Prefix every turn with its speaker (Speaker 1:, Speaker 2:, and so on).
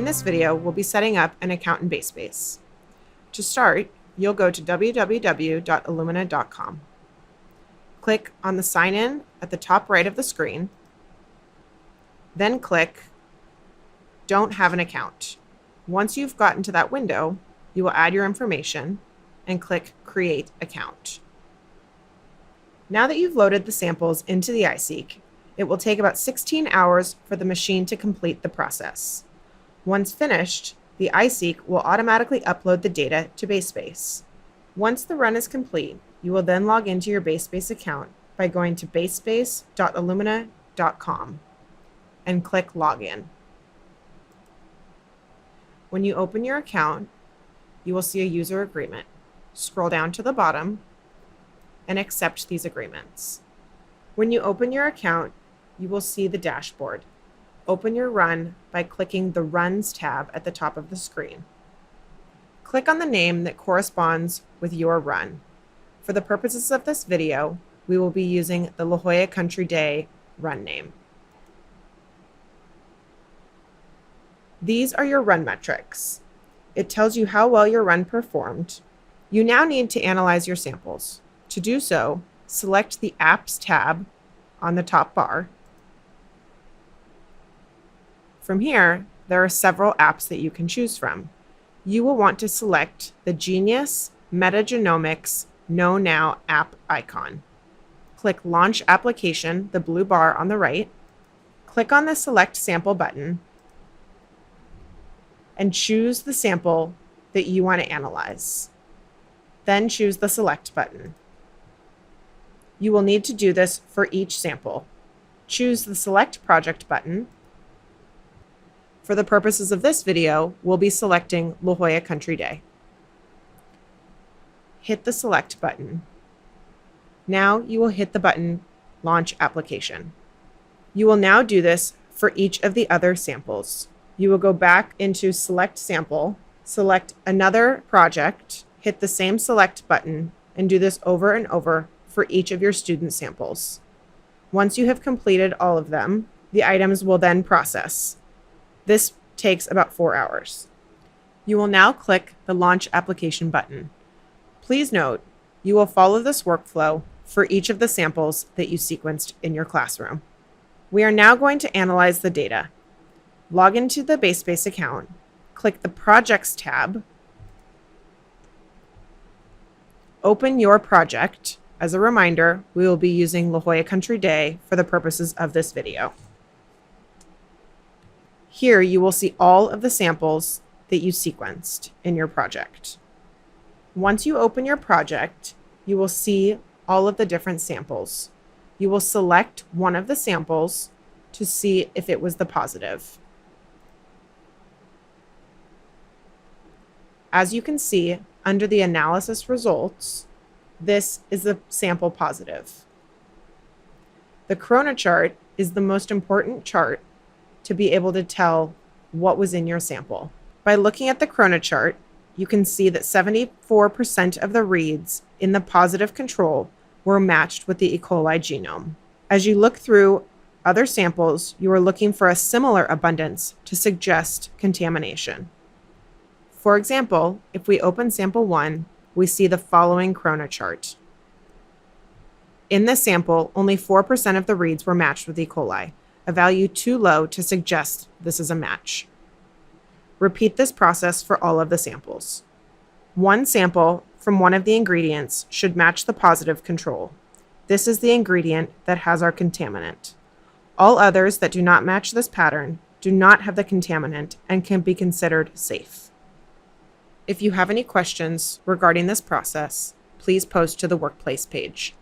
Speaker 1: In this video, we'll be setting up an account in Basespace. To start, you'll go to www.illumina.com. Click on the Sign In at the top right of the screen, then click Don't Have an Account. Once you've gotten to that window, you will add your information and click Create Account. Now that you've loaded the samples into the iSeq, it will take about 16 hours for the machine to complete the process. Once finished, the iSeq will automatically upload the data to Basespace. Once the run is complete, you will then log into your Basespace account by going to basespace.illumina.com and click Login. When you open your account, you will see a user agreement. Scroll down to the bottom and accept these agreements. When you open your account, you will see the dashboard. Open your run by clicking the Runs tab at the top of the screen. Click on the name that corresponds with your run. For the purposes of this video, we will be using the La Jolla Country Day run name. These are your run metrics. It tells you how well your run performed. You now need to analyze your samples. To do so, select the Apps tab on the top bar. From here, there are several apps that you can choose from. You will want to select the Genius Metagenomics Know Now app icon. Click Launch Application, the blue bar on the right. Click on the Select Sample button and choose the sample that you want to analyze. Then choose the Select button. You will need to do this for each sample. Choose the Select Project button. For the purposes of this video, we'll be selecting La Jolla Country Day. Hit the Select button. Now you will hit the button Launch Application. You will now do this for each of the other samples. You will go back into Select Sample, select another project, hit the same Select button, and do this over and over for each of your student samples. Once you have completed all of them, the items will then process. This takes about 4 hours. You will now click the Launch Application button. Please note, you will follow this workflow for each of the samples that you sequenced in your classroom. We are now going to analyze the data. Log into the Basespace account, click the Projects tab, open your project. As a reminder, we will be using La Jolla Country Day for the purposes of this video. Here you will see all of the samples that you sequenced in your project. Once you open your project, you will see all of the different samples. You will select one of the samples to see if it was the positive. As you can see, under the analysis results, this is the sample positive. The corona chart is the most important chart to be able to tell what was in your sample. By looking at the corona chart, you can see that 74% of the reads in the positive control were matched with the E. coli genome. As you look through other samples, you are looking for a similar abundance to suggest contamination. For example, if we open sample 1, we see the following corona chart. In this sample, only 4% of the reads were matched with E. coli, a value too low to suggest this is a match. Repeat this process for all of the samples. One sample from one of the ingredients should match the positive control. This is the ingredient that has our contaminant. All others that do not match this pattern do not have the contaminant and can be considered safe. If you have any questions regarding this process, please post to the Workplace page.